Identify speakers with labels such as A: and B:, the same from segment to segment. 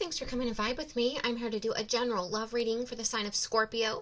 A: thanks for coming to vibe with me. I'm here to do a general love reading for the sign of Scorpio.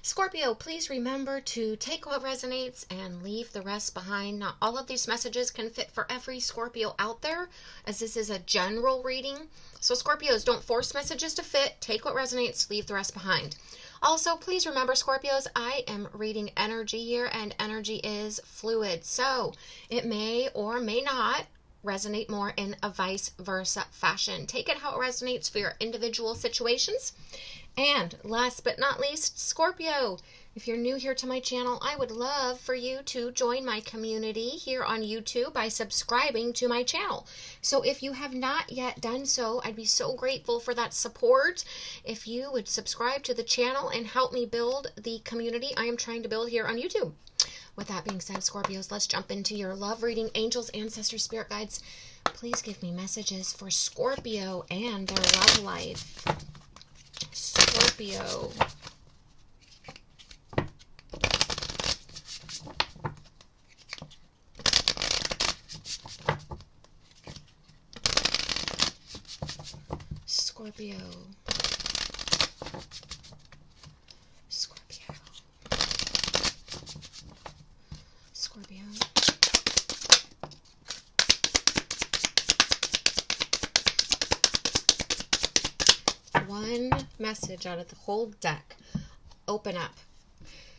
A: Scorpio, please remember to take what resonates and leave the rest behind. Not all of these messages can fit for every Scorpio out there, as this is a general reading. So Scorpios, don't force messages to fit. Take what resonates, leave the rest behind. Also, please remember, Scorpios, I am reading energy here, and energy is fluid. So it may or may not resonate more in a vice versa fashion. Take it how it resonates for your individual situations. And last but not least, Scorpio, if you're new here to my channel, I would love for you to join my community here on YouTube by subscribing to my channel. So if you have not yet done so, I'd be so grateful for that support. If you would subscribe to the channel and help me build the community I am trying to build here on YouTube. With that being said, Scorpios, let's jump into your love reading. Angels, ancestors, spirit guides, please give me messages for Scorpio and their love life. Scorpio. Scorpio. Scorpio. Scorpio. One message out of the whole deck. Open up.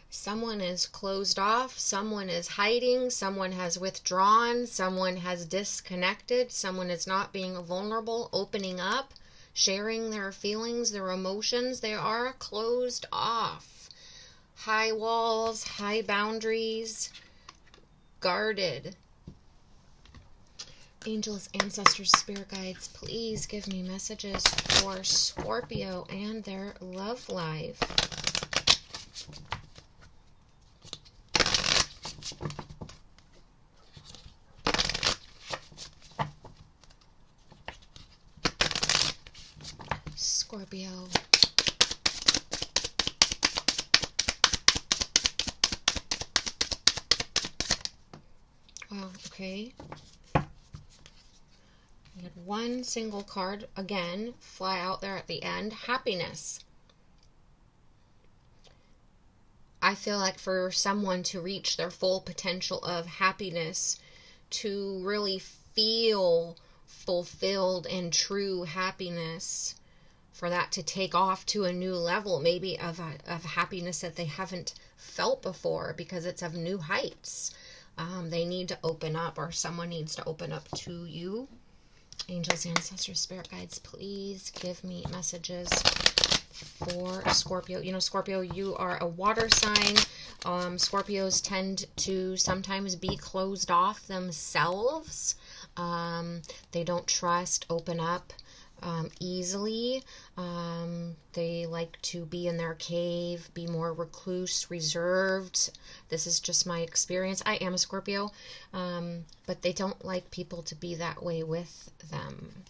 A: Someone is closed off. Someone is hiding. Someone has withdrawn. Someone has disconnected. Someone is not being vulnerable, opening up, sharing their feelings, their emotions. They are closed off. High walls, high boundaries, guarded. Angels, ancestors, spirit guides, please give me messages for Scorpio and their love life. Scorpio. Wow, okay. We had one single card, again, fly out there at the end. Happiness. I feel like for someone to reach their full potential of happiness, to really feel fulfilled and true happiness, for that to take off to a new level, maybe of happiness that they haven't felt before, because it's of new heights. They need to open up, or someone needs to open up to you. Angels, ancestors, spirit guides, please give me messages for Scorpio. You know, Scorpio, you are a water sign. Scorpios tend to sometimes be closed off themselves. They don't trust, open up easily. They like to be in their cave, be more recluse, reserved. This is just my experience. I am a Scorpio, but they don't like people to be that way with them.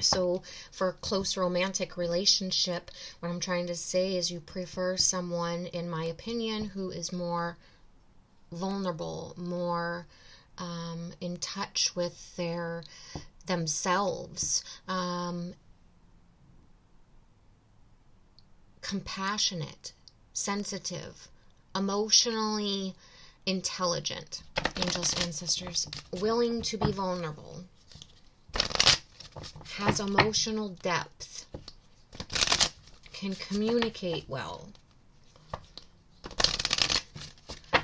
A: So for a close romantic relationship, what I'm trying to say is you prefer someone, in my opinion, who is more vulnerable, more in touch with themselves, compassionate, sensitive, emotionally intelligent. Angels, ancestors, willing to be vulnerable, has emotional depth, can communicate well.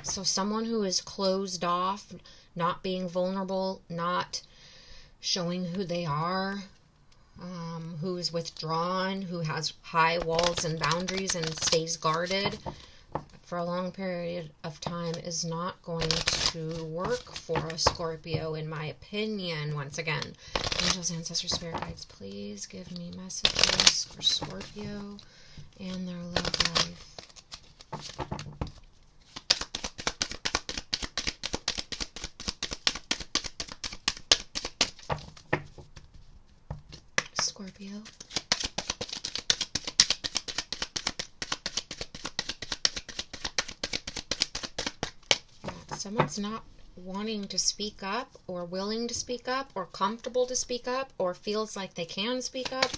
A: So someone who is closed off, not being vulnerable, not showing who they are, who is withdrawn, who has high walls and boundaries and stays guarded for a long period of time, is not going to work for a Scorpio, in my opinion. Once again, angels, ancestors, spirit guides, please give me messages for Scorpio and their love life. Scorpio. Yeah, someone's not wanting to speak up, or willing to speak up, or comfortable to speak up, or feels like they can speak up.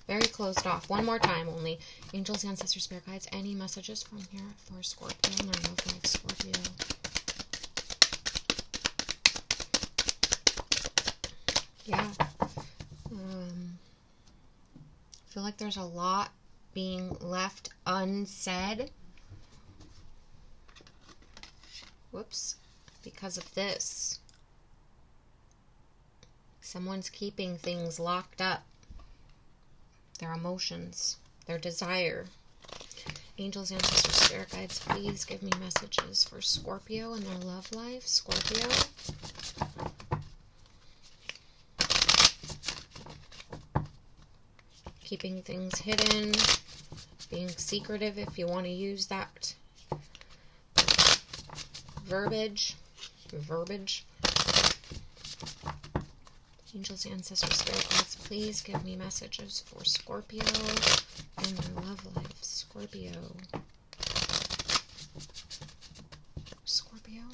A: Very closed off. One more time only. Angels, ancestors, spirit guides, any messages from here for Scorpio and their love life, Scorpio? Yeah. I feel like there's a lot being left unsaid. Whoops. Because of this. Someone's keeping things locked up. Their emotions, their desire. Angels, ancestors, spirit guides, please give me messages for Scorpio and their love life. Scorpio. Keeping things hidden, being secretive if you want to use that verbiage. Angels, ancestors, spirit guides, please give me messages for Scorpio and their love life. Scorpio. Scorpio.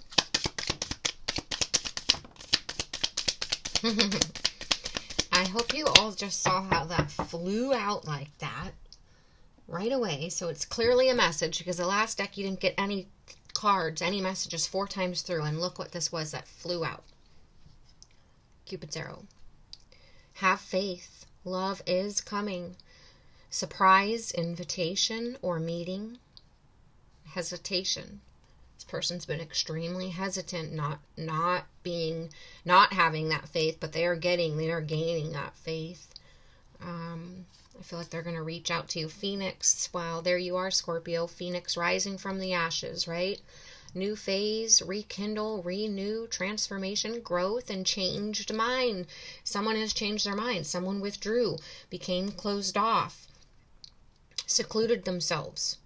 A: I hope you all just saw how that flew out like that right away. So it's clearly a message, because the last deck you didn't get any cards, any messages 4 times through. And look what this was that flew out. Cupid's arrow. Have faith. Love is coming. Surprise, invitation, or meeting. Hesitation. This person's been extremely hesitant, not having that faith, but they are gaining that faith. I feel like they're going to reach out to you. Phoenix. Wow, there you are, Scorpio. Phoenix rising from the ashes, right? New phase, rekindle, renew, transformation, growth, and changed mind. Someone has changed their mind. Someone withdrew, became closed off, secluded themselves.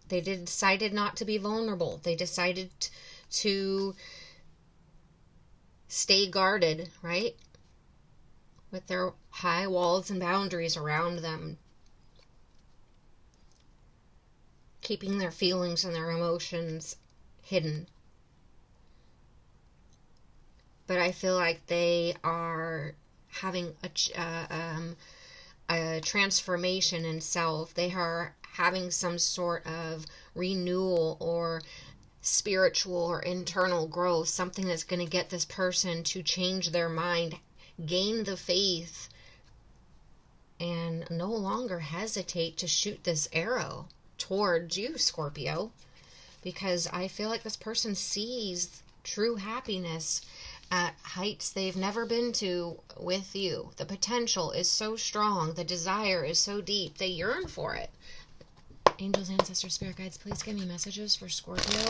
A: They decided not to be vulnerable. They decided to stay guarded, right? With their high walls and boundaries around them. Keeping their feelings and their emotions hidden. But I feel like they are having a transformation in self. They are having some sort of renewal or spiritual or internal growth. Something that's going to get this person to change their mind, gain the faith, and no longer hesitate to shoot this arrow towards you, Scorpio, because I feel like this person sees true happiness at heights they've never been to with you. The potential is so strong. The desire is so deep. They yearn for it. Angels, ancestors, spirit guides, please give me messages for Scorpio.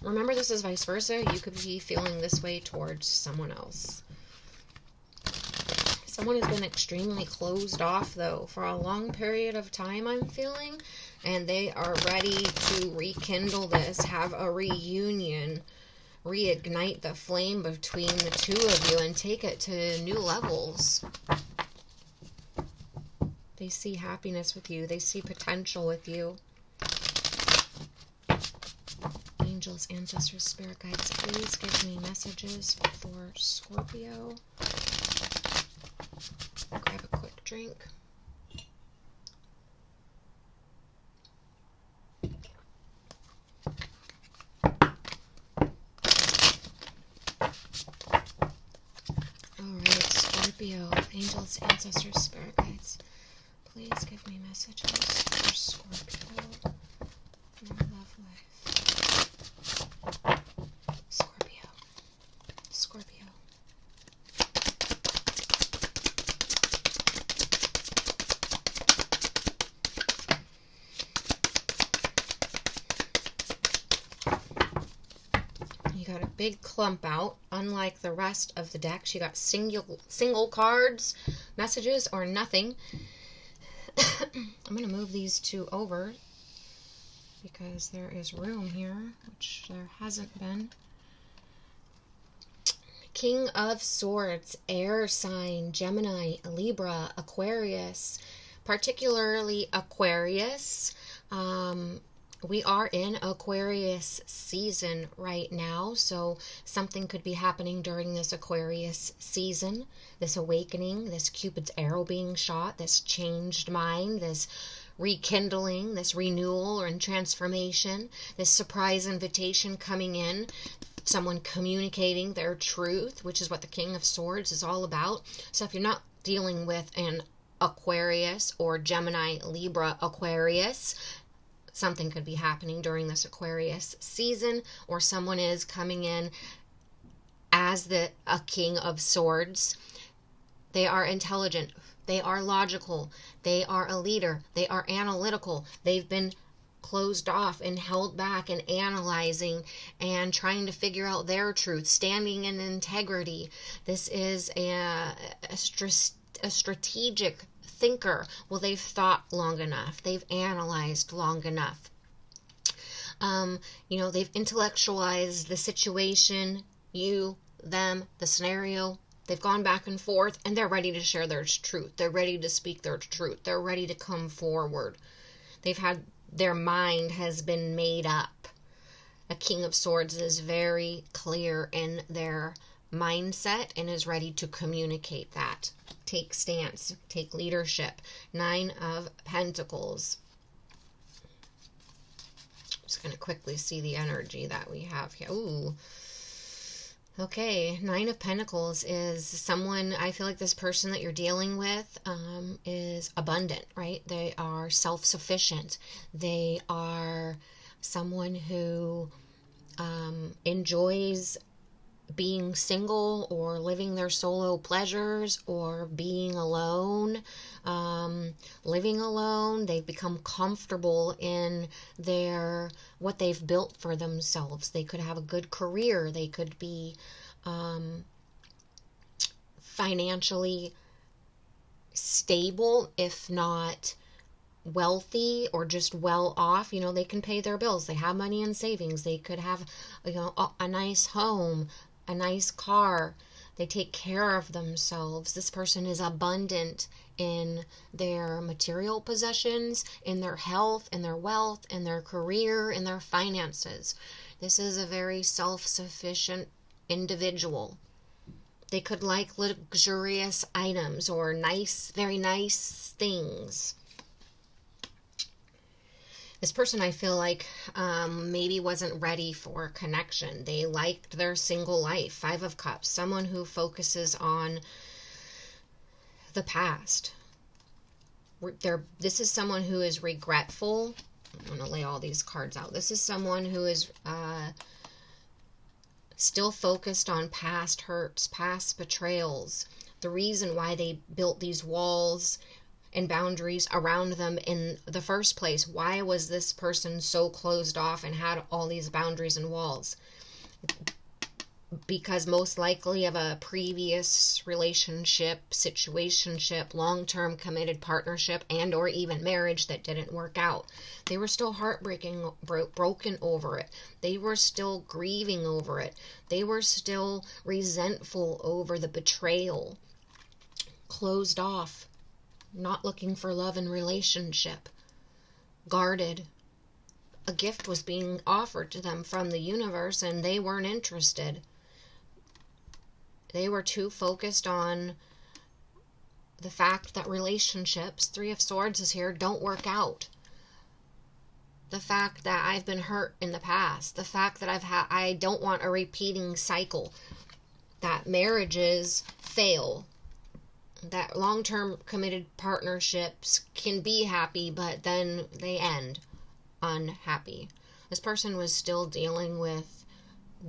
A: Remember, this is vice versa. You could be feeling this way towards someone else. Someone has been extremely closed off, though, for a long period of time, I'm feeling. And they are ready to rekindle this, have a reunion, reignite the flame between the two of you and take it to new levels. They see happiness with you. They see potential with you. Angels, ancestors, spirit guides, please give me messages for Scorpio. Grab a quick drink. Scorpio, angels, ancestors, spirit guides, please give me messages for Scorpio and their love life. Scorpio. Scorpio. You got a big clump out. Unlike the rest of the decks, you got single cards, messages, or nothing. I'm going to move these two over because there is room here, which there hasn't been. King of Swords, air sign, Gemini, Libra, Aquarius, particularly Aquarius. We are in Aquarius season right now, so something could be happening during this Aquarius season, this awakening, this Cupid's arrow being shot, this changed mind, this rekindling, this renewal and transformation, this surprise invitation coming in, someone communicating their truth, which is what the King of Swords is all about. So if you're not dealing with an Aquarius or Gemini, Libra, Aquarius, something could be happening during this Aquarius season, or someone is coming in as a King of Swords. They are intelligent. They are logical. They are a leader. They are analytical. They've been closed off and held back and analyzing and trying to figure out their truth, standing in integrity. This is a strategic thinker. Well, they've thought long enough. They've analyzed long enough. They've intellectualized the situation, you, them, the scenario. They've gone back and forth, and they're ready to share their truth. They're ready to speak their truth. They're ready to come forward. Their mind has been made up. A King of Swords is very clear in their mindset and is ready to communicate that. Take stance, take leadership. 9 of Pentacles. Just going to quickly see the energy that we have here. Ooh. Okay, 9 of Pentacles is someone, I feel like this person that you're dealing with is abundant, right? They are self-sufficient. They are someone who enjoys being single or living their solo pleasures or being alone, living alone. They've become comfortable in what they've built for themselves. They could have a good career. They could be financially stable, if not wealthy or just well off. They can pay their bills. They have money in savings. They could have a nice home, a nice car. They take care of themselves. This person is abundant in their material possessions, in their health, in their wealth, in their career, in their finances. This is a very self-sufficient individual. They could like luxurious items or very nice things. This person, I feel like, maybe wasn't ready for connection. They liked their single life. 5 of Cups. Someone who focuses on the past. This is someone who is regretful. I'm going to lay all these cards out. This is someone who is still focused on past hurts, past betrayals. The reason why they built these walls and boundaries around them in the first place. Why was this person so closed off and had all these boundaries and walls? Because most likely of a previous relationship, situationship, long-term committed partnership, and or even marriage that didn't work out. They were still broken over it. They were still grieving over it. They were still resentful over the betrayal. Closed off. Not looking for love and relationship. Guarded. A gift was being offered to them from the universe and they weren't interested. They were too focused on the fact that relationships, 3 of Swords is here, don't work out. The fact that I've been hurt in the past. The fact that I don't want a repeating cycle. That marriages fail. That long-term committed partnerships can be happy, but then they end unhappy. This person was still dealing with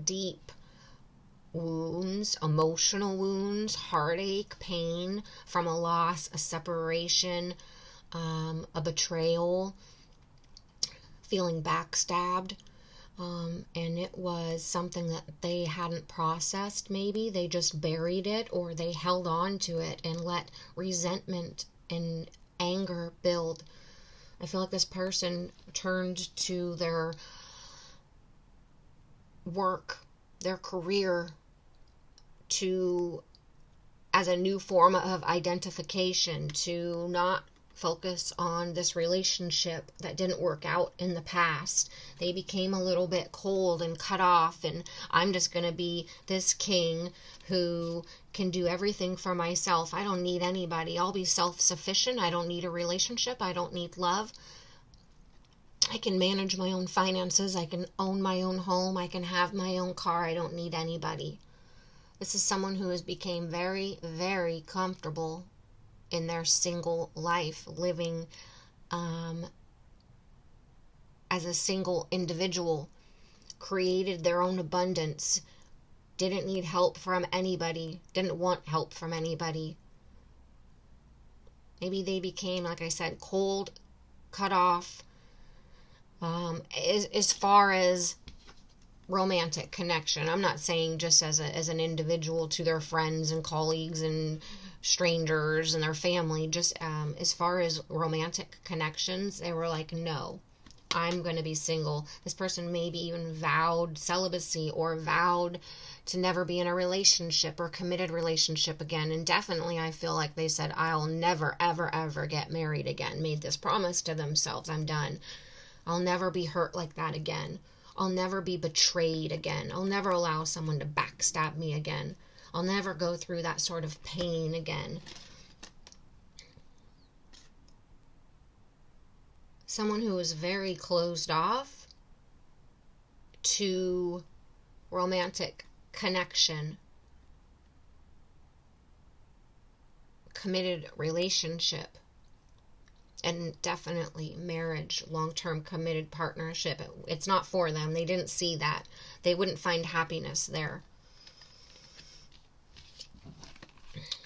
A: deep wounds, emotional wounds, heartache, pain from a loss, a separation, a betrayal, feeling backstabbed. And it was something that they hadn't processed. Maybe they just buried it, or they held on to it and let resentment and anger build. I feel like this person turned to their work, their career, as a new form of identification, to not focus on this relationship that didn't work out in the past. They became a little bit cold and cut off, and I'm just going to be this king who can do everything for myself. I don't need anybody. I'll be self-sufficient. I don't need a relationship. I don't need love. I can manage my own finances. I can own my own home. I can have my own car. I don't need anybody. This is someone who has become very, very comfortable in their single life, living as a single individual, created their own abundance, didn't need help from anybody, didn't want help from anybody. Maybe they became, like I said, cold, cut off. As far as romantic connection, I'm not saying just as an individual to their friends and colleagues and strangers and their family, just as far as romantic connections, they were like, no, I'm going to be single. This person maybe even vowed celibacy or vowed to never be in a relationship or committed relationship again. And definitely I feel like they said, I'll never, ever, ever get married again. Made this promise to themselves. I'm done. I'll never be hurt like that again. I'll never be betrayed again. I'll never allow someone to backstab me again. I'll never go through that sort of pain again. Someone who is very closed off to romantic connection, committed relationship, and definitely marriage, long-term committed partnership. It's not for them. They didn't see that. They wouldn't find happiness there.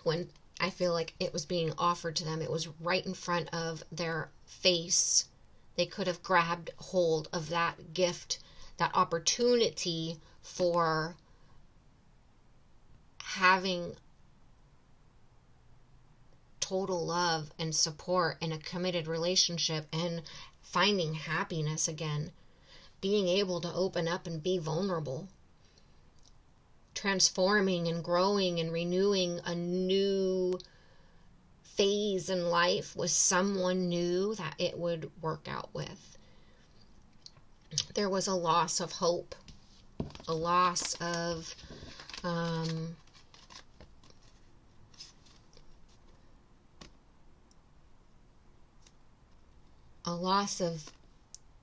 A: When I feel like it was being offered to them, it was right in front of their face. They could have grabbed hold of that gift, that opportunity for having total love and support in a committed relationship and finding happiness again, being able to open up and be vulnerable, transforming and growing and renewing a new phase in life with someone new that it would work out with. There was a loss of hope, a loss of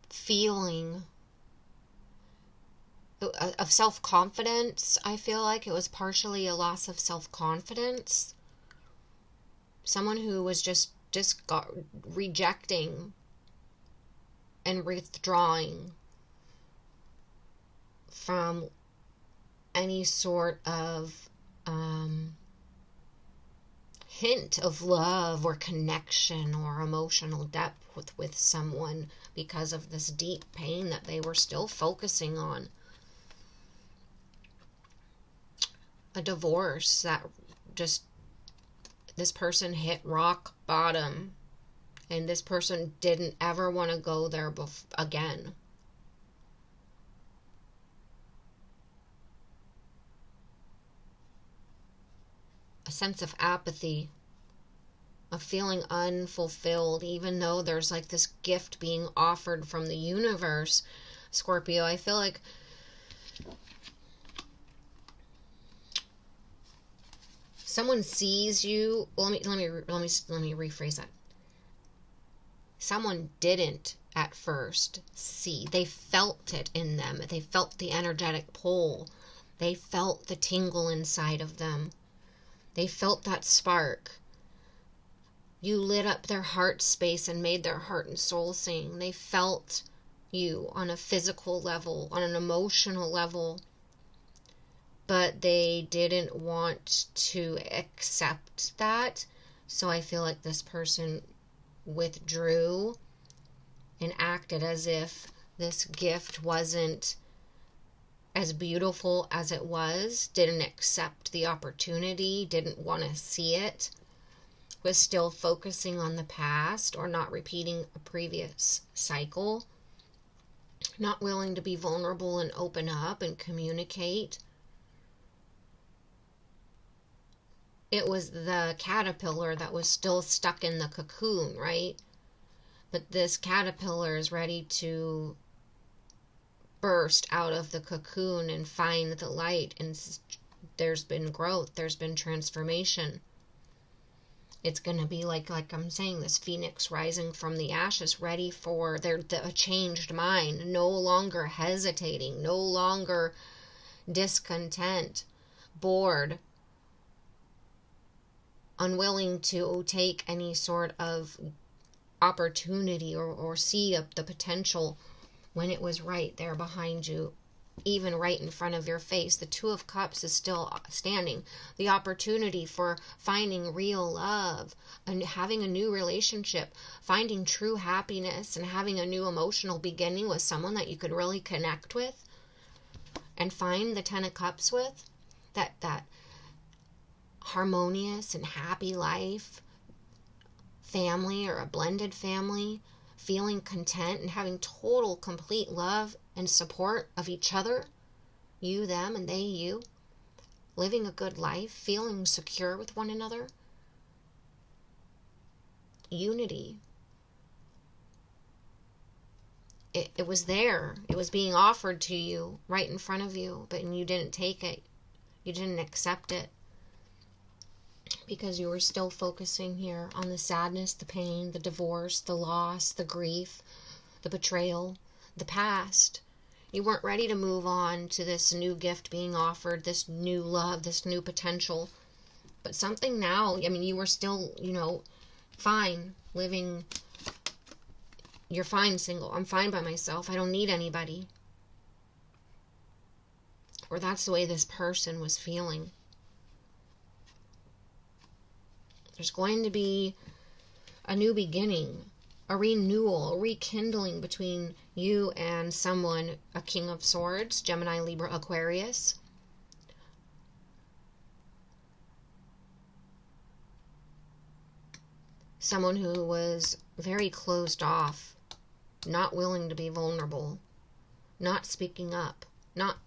A: feeling of self-confidence. I feel like it was partially a loss of self-confidence. Someone who was just rejecting and withdrawing from any sort of hint of love or connection or emotional depth with someone because of this deep pain that they were still focusing on. A divorce that just, this person hit rock bottom and this person didn't ever want to go there again. A sense of apathy, of feeling unfulfilled, even though there's like this gift being offered from the universe. Scorpio, I feel like someone sees you. Let me rephrase that. Someone didn't at first see. They felt it in them. They felt the energetic pull. They felt the tingle inside of them. They felt that spark. You lit up their heart space and made their heart and soul sing. They felt you on a physical level, on an emotional level, but they didn't want to accept that. So I feel like this person withdrew and acted as if this gift wasn't as beautiful as it was, didn't accept the opportunity, didn't want to see it, was still focusing on the past or not repeating a previous cycle, not willing to be vulnerable and open up and communicate. it was the caterpillar that was still stuck in the cocoon, right? But this caterpillar is ready to burst out of the cocoon and find the light, and there's been growth, there's been transformation. It's going to be like I'm saying, this phoenix rising from the ashes, ready for a changed mind, no longer hesitating, no longer discontent, bored, unwilling to take any sort of opportunity or see the potential when it was right there behind you, even right in front of your face. The Two of Cups is still standing. The opportunity for finding real love and having a new relationship, finding true happiness and having a new emotional beginning with someone that you could really connect with and find the Ten of Cups with, that harmonious and happy life, family or a blended family, feeling content and having total, complete love and support of each other, you, them, and they, you, living a good life, feeling secure with one another, unity. It was there. It was being offered to you right in front of you, but you didn't take it. You didn't accept it because you were still focusing here on the sadness, the pain, the divorce, the loss, the grief, the betrayal, the past. You weren't ready to move on to this new gift being offered, this new love, this new potential. But something now, I mean, you were still, fine living. You're fine single. I'm fine by myself. I don't need anybody. Or that's the way this person was feeling. There's going to be a new beginning, a renewal, a rekindling between you and someone, a King of Swords, Gemini, Libra, Aquarius. Someone who was very closed off, not willing to be vulnerable, not speaking up, not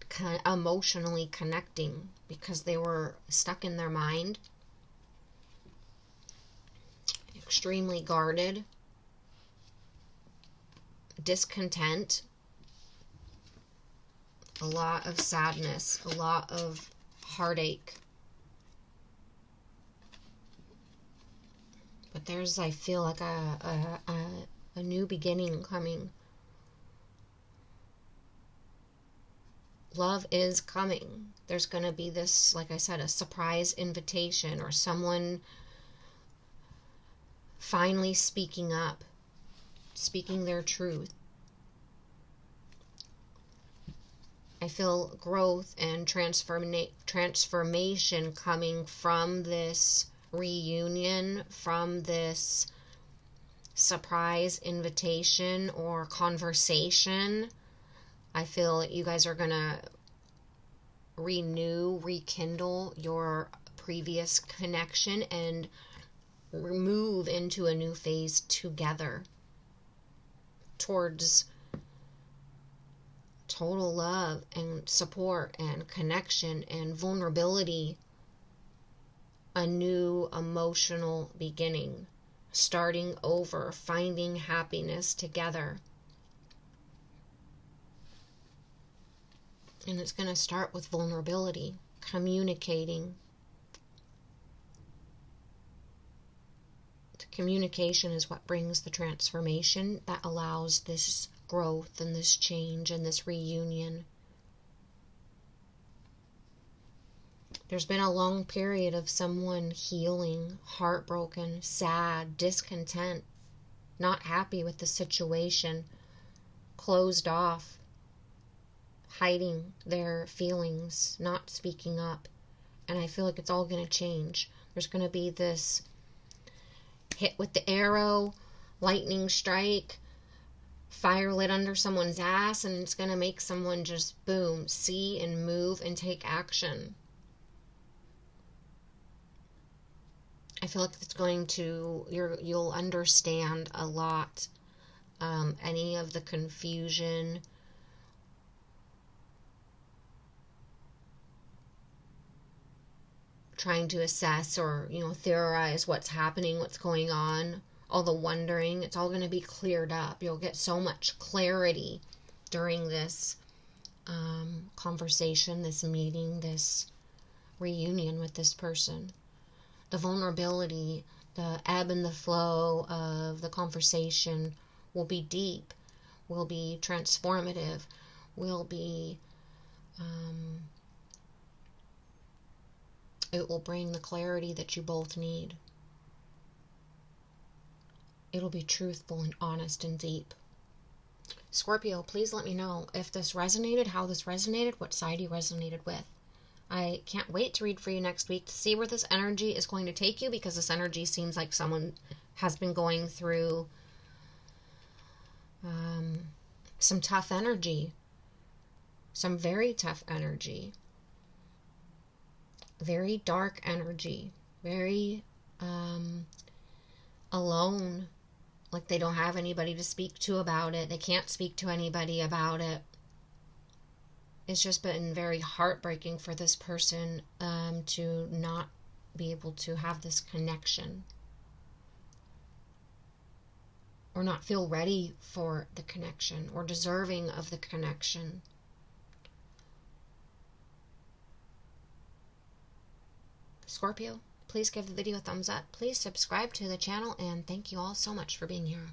A: emotionally connecting because they were stuck in their mind, extremely guarded, discontent, a lot of sadness, a lot of heartache. But there's, I feel like a new beginning coming. Love is coming. There's going to be this, like I said, a surprise invitation or someone finally speaking up, speaking their truth. I feel growth and transformation coming from this reunion, from this surprise invitation or conversation. I feel that you guys are going to rekindle your previous connection and move into a new phase together towards total love and support and connection and vulnerability, a new emotional beginning, starting over, finding happiness together. And it's going to start with vulnerability, communicating. The communication is what brings the transformation that allows this growth and this change and this reunion. There's been a long period of someone healing, heartbroken, sad, discontent, not happy with the situation, closed off, hiding their feelings, not speaking up. And I feel like it's all going to change. There's going to be this hit with the arrow, lightning strike, fire lit under someone's ass, and it's going to make someone just boom, see and move and take action. I feel like it's going to, you'll understand a lot, any of the confusion, trying to assess or, theorize what's happening, what's going on, all the wondering. It's all going to be cleared up. You'll get so much clarity during this conversation, this meeting, this reunion with this person. The vulnerability, the ebb and the flow of the conversation will be deep, will be transformative, will be, it will bring the clarity that you both need. It'll be truthful and honest and deep. Scorpio, please let me know if this resonated, how this resonated, what side you resonated with. I can't wait to read for you next week to see where this energy is going to take you, because this energy seems like someone has been going through some tough energy, some very tough energy, very dark energy, very alone, like they don't have anybody to speak to about it. They can't speak to anybody about it. It's just been very heartbreaking for this person to not be able to have this connection, or not feel ready for the connection or deserving of the connection. Scorpio, please give the video a thumbs up. Please subscribe to the channel, and thank you all so much for being here.